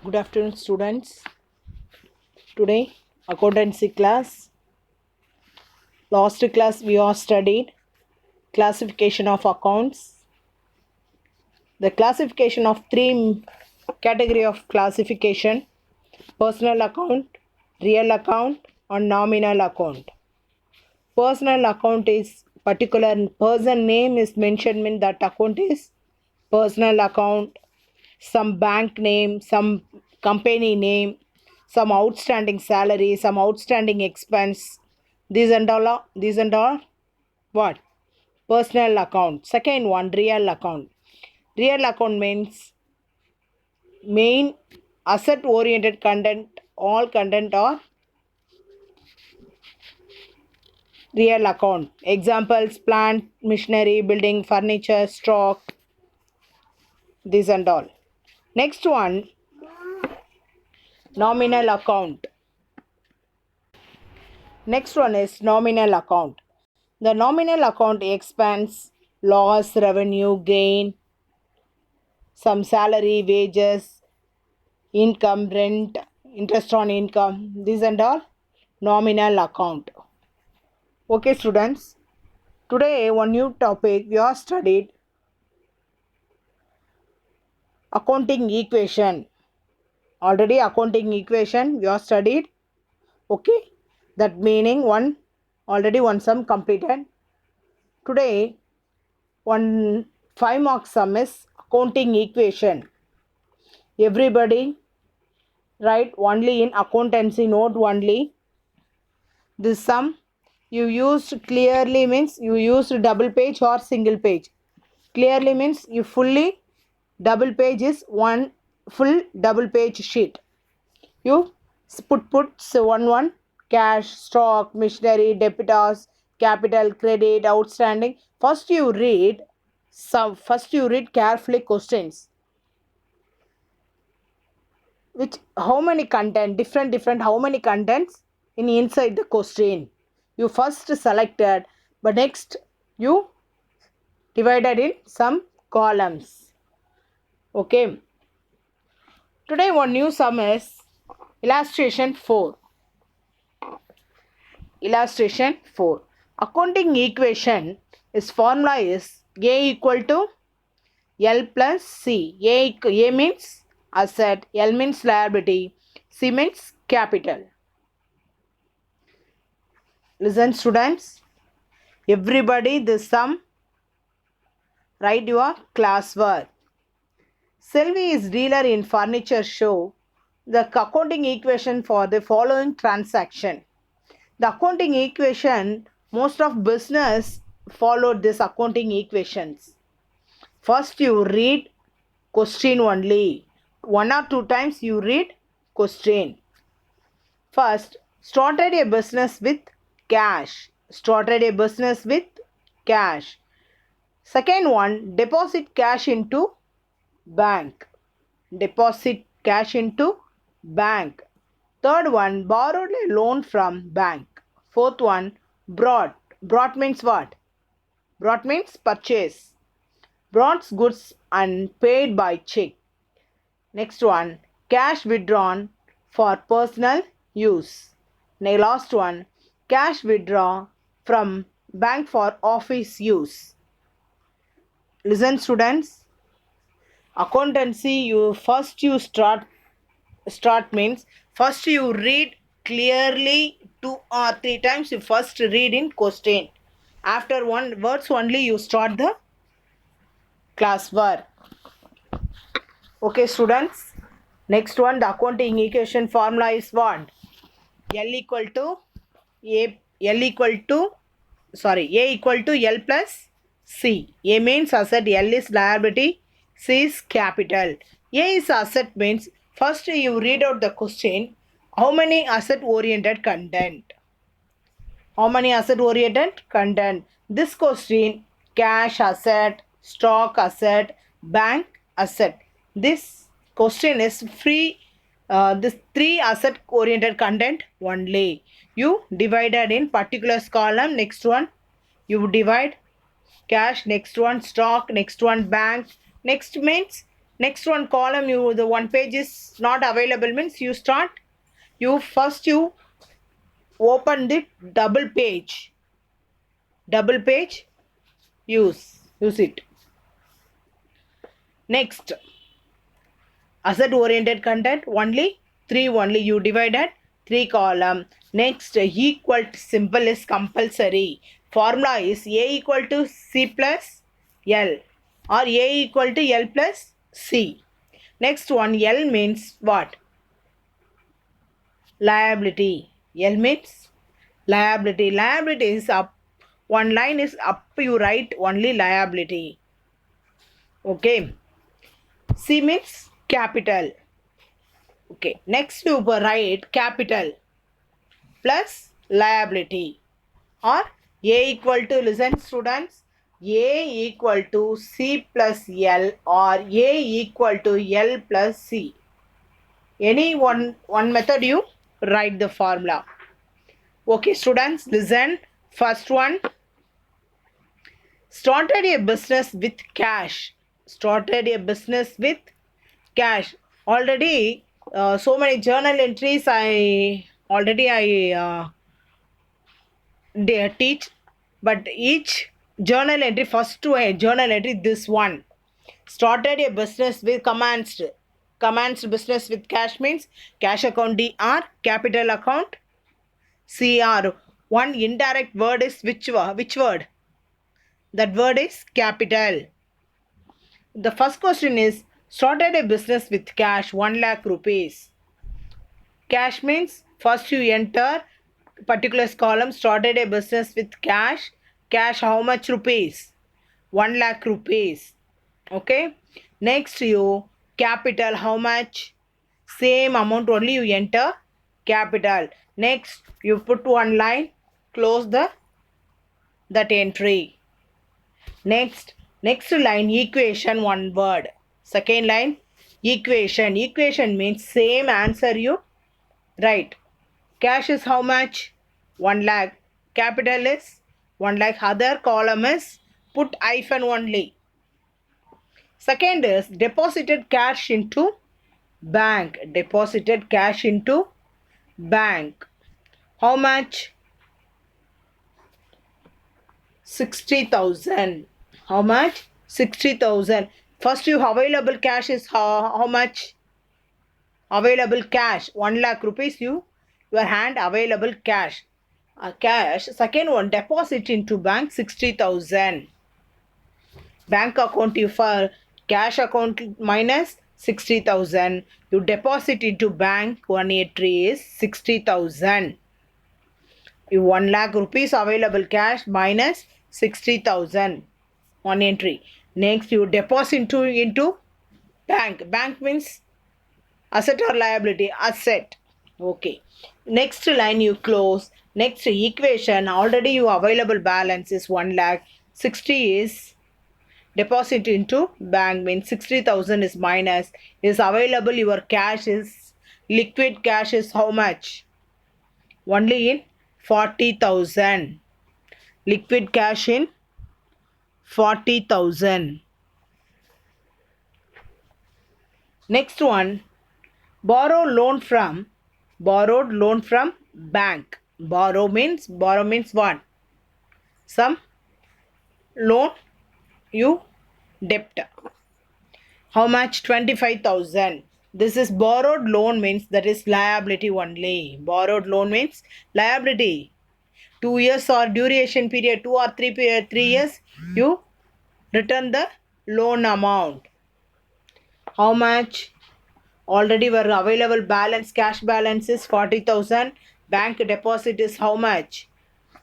Good afternoon, students. Today, accountancy class. Last class, we all studied classification of accounts. The classification of three category of classification: personal account, real account, and nominal account. Personal account is particular person name is mentioned in that account is personal account. Some bank name, some company name, some outstanding salary, some outstanding expense. These and all what? Personal account. Second one, real account. Real account means main asset oriented content. All content are real account. Examples: plant, machinery, building, furniture, stock, these and all. Next one, nominal account. Next one is nominal account. The nominal account expense, loss, revenue, gain, some salary, wages, income, rent, interest on income. These and all nominal account. Okay, students. Today, one new topic we have studied accounting equation. Already accounting equation we have studied. Okay, that meaning one sum completed. Today, one 5 mark sum is accounting equation. Everybody write only in accountancy note only. This sum you used clearly means you used double page or single page. Clearly means you fully double page is one full double page sheet. You put one cash, stock, machinery, debtors, capital, credit, outstanding. First you read carefully questions. Which how many content different how many contents in inside the question you first selected, but next you divided in some columns. Okay, today one new sum is illustration 4. Illustration 4, accounting equation is formula is A equal to L plus C. A means asset, L means liability, C means capital. Listen, students. Everybody, this sum, write your classwork. Selvi is dealer in furniture show. The accounting equation for the following transaction. The accounting equation, most of business followed this accounting equations. First you read question only. One or two times you read question. First, started a business with cash. Started a business with cash. Second one, deposit cash into bank. Deposit cash into bank. Third one, borrowed a loan from bank. Fourth one, brought. Brought means what? Brought means purchase. Brought goods and paid by check. Next one, cash withdrawn for personal use. Now last one, cash withdraw from bank for office use. Listen, students. Accountancy, you start means first you read clearly 2 or 3 times. You first read in question. After one words only you start the classwork. Okay, students. Next one, the accounting equation formula is what? L equal to A. L equal to A equal to L plus C. A means asset, L is liability, C is capital. A is asset means first you read out the question. How many asset oriented content? How many asset oriented content? This question, cash asset, stock asset, bank asset. This question is free. This 3 asset oriented content only. You divided in particulars column. Next one you divide cash. Next one stock. Next one bank. Next means Next one column, the one page is not available means you first open the double page. Double page, use it. Next, asset oriented content, only 3 only you divided 3 column. Next, equal to symbol is compulsory. Formula is A equal to C plus L or A equal to L plus C. Next one, L means what? Liability. L means liability. Liability is up. One line is up, you write only liability. Okay. C means capital. Okay. Next you write capital plus liability or A equal to, listen students, A equal to C plus L or A equal to L plus C. Any one method you write the formula. Okay students, listen. First one, started a business with cash. Started a business with cash. Already so many journal entries I teach, but each journal entry, first to a journal entry, this one, started a business with commenced business with cash means cash account DR, capital account CR. One indirect word is which word? That word is capital. The first question is, started a business with cash 1 lakh rupees. Cash means first you enter particular column, started a business with cash. Cash how much rupees? 1 lakh rupees. Okay. Next you capital how much? Same amount only you enter capital. Next you put one line, close that entry. Next line equation, one word. Second line equation. Equation means same answer you write. Cash is how much? 1 lakh. Capital is 1 lakh. Other column is put hyphen only. Second is deposited cash into bank. Deposited cash into bank. How much? 60,000. How much? 60,000. First you available cash is how much? Available cash 1 lakh rupees, your hand available cash. Cash. Second one, deposit into bank 60,000. Bank account you for cash account minus 60,000. You deposit into bank 183 is 60,000. You 1 lakh rupees available cash minus 60,000. One entry. Next you deposit into bank. Bank means asset or liability? Asset. Okay. Next line you close. Next equation, already your available balance is 1 lakh. 60 is deposit into bank means 60,000 is minus. Is available your cash is, liquid cash is how much? Only in 40,000. Liquid cash in 40,000. Next one, borrowed loan from bank. Borrow means what? Some loan you debt. How much? 25,000. This is borrowed loan means that is liability only. Borrowed loan means liability. 2 years or duration period, 2 or 3 years, you return the loan amount. How much? Already were available balance, cash balance is 40,000. Bank deposit is how much?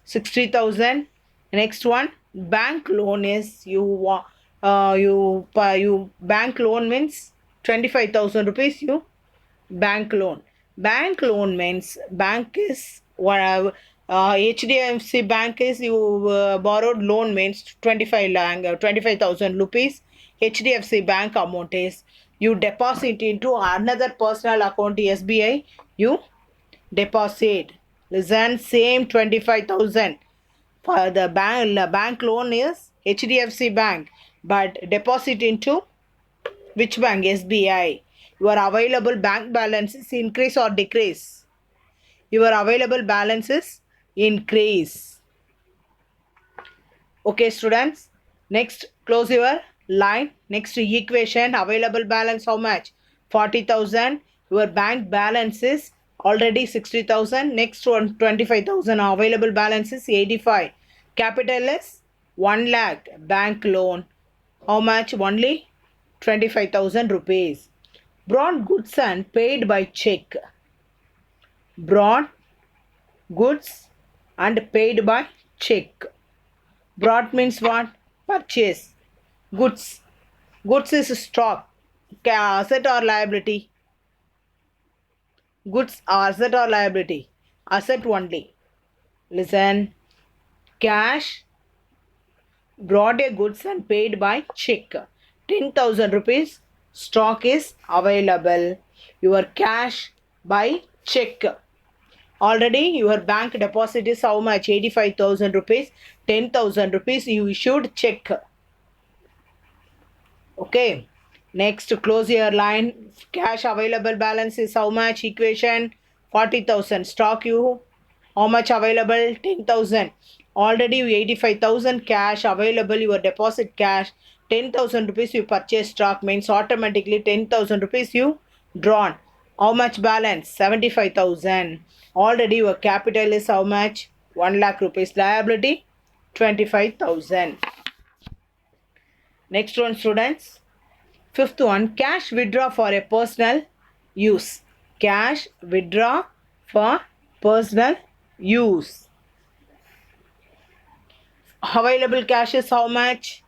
60,000. Next one, bank loan is you bank loan means 25,000 rupees. You bank loan. Bank loan means bank is HDFC Bank is you borrowed loan means 25,000 rupees. HDFC Bank amount is you deposit into another personal account SBI. You deposit. Listen, same 25,000. For the bank loan is HDFC Bank, but deposit into Which bank? SBI. Your available bank balances increase or decrease? Your available balances increase. Okay, students. Next, close your line. Next equation, available balance how much? 40,000. Your bank balance is already 60,000. Next one, 25,000. Available balance is 85. Capital is 1 lakh. Bank loan. How much? Only 25,000 rupees. Brought goods and paid by check. Brought goods and paid by check. Brought means what? Purchase. Goods. Goods is stock. Asset or liability? Goods are asset or liability? Asset only. Listen. Cash brought a goods and paid by check. 10,000 rupees stock is available. Your cash by check. Already your bank deposit is how much? 85,000 rupees. 10,000 rupees you issued check. Okay. Next, close your line. Cash available balance is how much? Equation 40,000. Stock you how much available? 10,000. Already you 85,000 cash available. Your deposit cash 10,000 rupees you purchase stock means automatically 10,000 rupees you drawn. How much balance? 75,000. Already your capital is how much? 1 lakh rupees. Liability 25,000. Next one, students. Fifth one, cash withdraw for a personal use. Cash withdraw for personal use. Available cash is how much?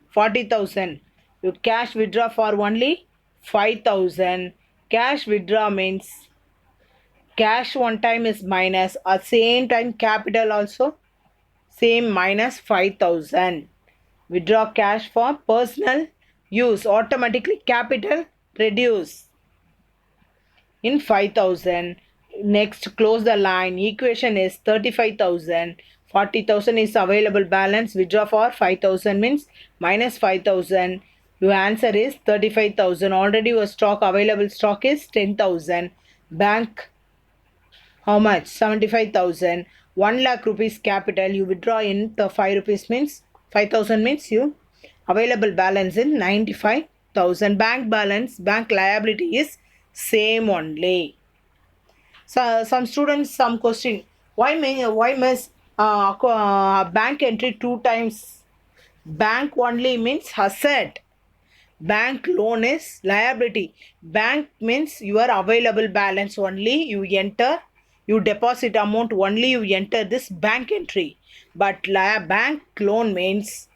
40,000. You cash withdraw for only 5,000. Cash withdraw means cash one time is minus. At same time capital also same minus 5,000. Withdraw cash for personal use. Automatically capital reduce in 5,000. Next, close the line. Equation is 35,000. 40,000 is available balance. Withdraw for 5,000 means minus 5,000. Your answer is 35,000. Already your stock available stock is 10,000. Bank how much? 75,000. 1 lakh rupees capital you withdraw in the 5 rupees means 5,000 means you available balance in 95,000. Bank balance, bank liability is same only. So some students, some question, why must bank entry 2 times? Bank only means asset. Bank loan is liability. Bank means your available balance only you enter. You deposit amount only you enter this bank entry. But bank loan means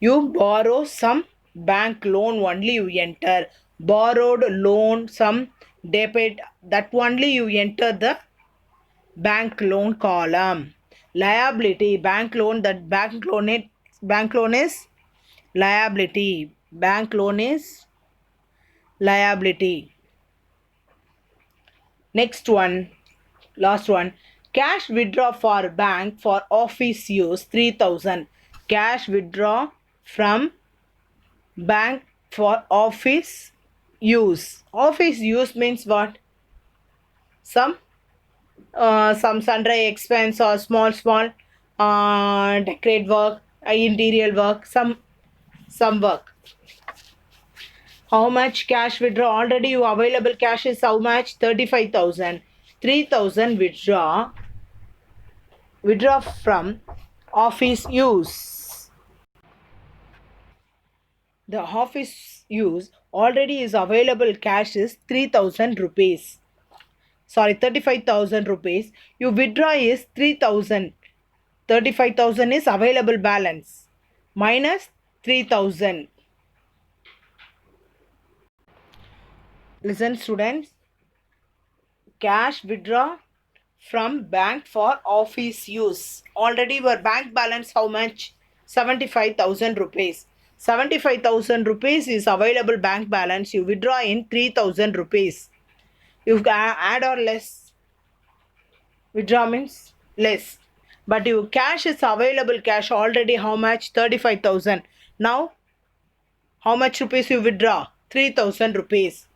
you borrow some bank loan only you enter. Borrowed loan, some debit, that only you enter the bank loan column. Liability, bank loan, that bank loan is liability. Bank loan is liability. Next one, last one. Cash withdraw for bank for office use 3,000. Cash withdraw from bank for office use. Office use means what? Some sundry expense or small decorate work, interior work, some work. How much cash withdraw? Already you available cash is how much? 35,000. 3,000 withdraw from office use. The office use already is available cash is 3,000 rupees. Sorry, 35,000 rupees. You withdraw is 3,000. 35,000 is available balance minus 3,000. Listen, students. Cash withdraw from bank for office use. Already your bank balance how much? 75,000 rupees. 75,000 rupees is available bank balance. You withdraw in 3,000 rupees. You add or less? Withdraw means less. But your cash is available cash already how much? 35,000. Now How much rupees you withdraw? 3,000 rupees.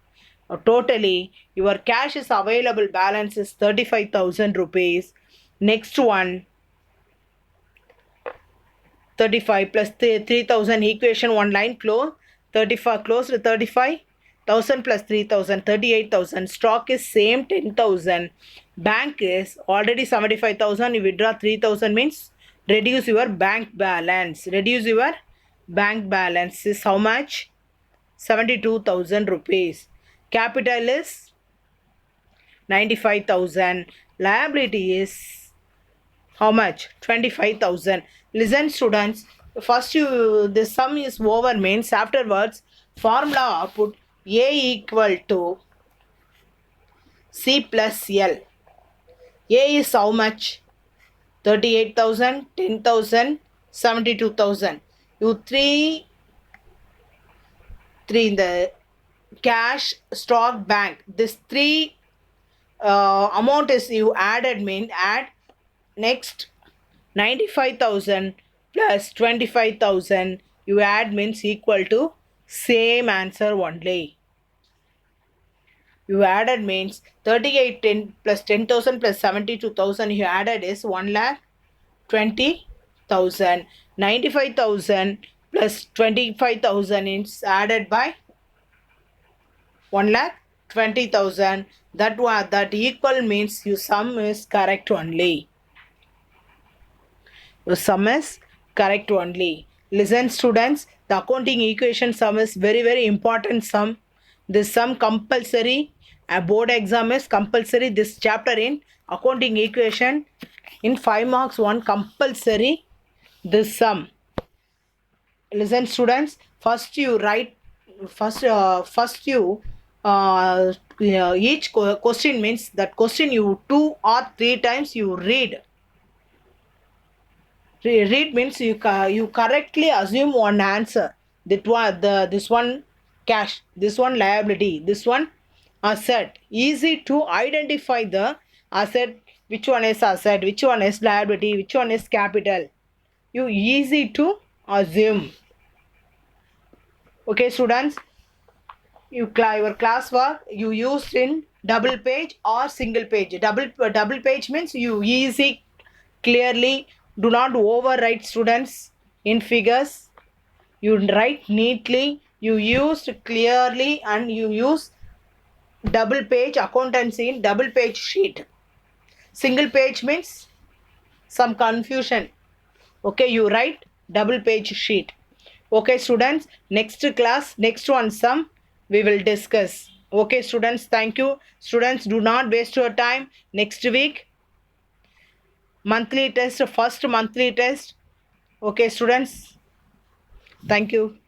Totally, your cash is available balance is 35,000 rupees. Next one, 35 plus 3,000 equation, one line close. 35 close to 35,000 plus 3,000, 38,000. Stock is same 10,000. Bank is already 75,000. You withdraw 3,000 means reduce your bank balance. Reduce your bank balance is how much? 72,000 rupees. Capital is 95,000. Liability is how much? 25,000. Listen students, first you the sum is over means afterwards formula put A equal to C plus L. A is how much? 38,000, 10,000, 72,000. You three in the cash, stock, bank. This three amount is you added mean add. Next 95,000 plus 25,000 you add means equal to same answer only. You added means 38 plus 10,000 plus 72,000 you added is 1,20,000. 95,000 plus 25,000 is added by 1,20,000. That equal means your sum is correct only. The sum is correct only. Listen students, the accounting equation sum is very important sum. This sum compulsory. A board exam is compulsory. This chapter in accounting equation in 5 marks 1 compulsory this sum. Listen students, first you write each question means that question you 2 or 3 times you read. Read means you correctly assume one answer. This one cash, this one liability, this one asset. Easy to identify the asset, which one is asset, which one is liability, which one is capital. You easy to assume. Okay students, your classwork you used in double page or single page. Double page means you easy clearly. Do not overwrite students in figures. You write neatly. You used clearly and you use double page accountancy in double page sheet. Single page means some confusion. Okay, you write double page sheet. Okay students, next class, next one sum we will discuss. Okay students, thank you. Students, do not waste your time. Next week monthly test, first monthly test. Okay students, thank you.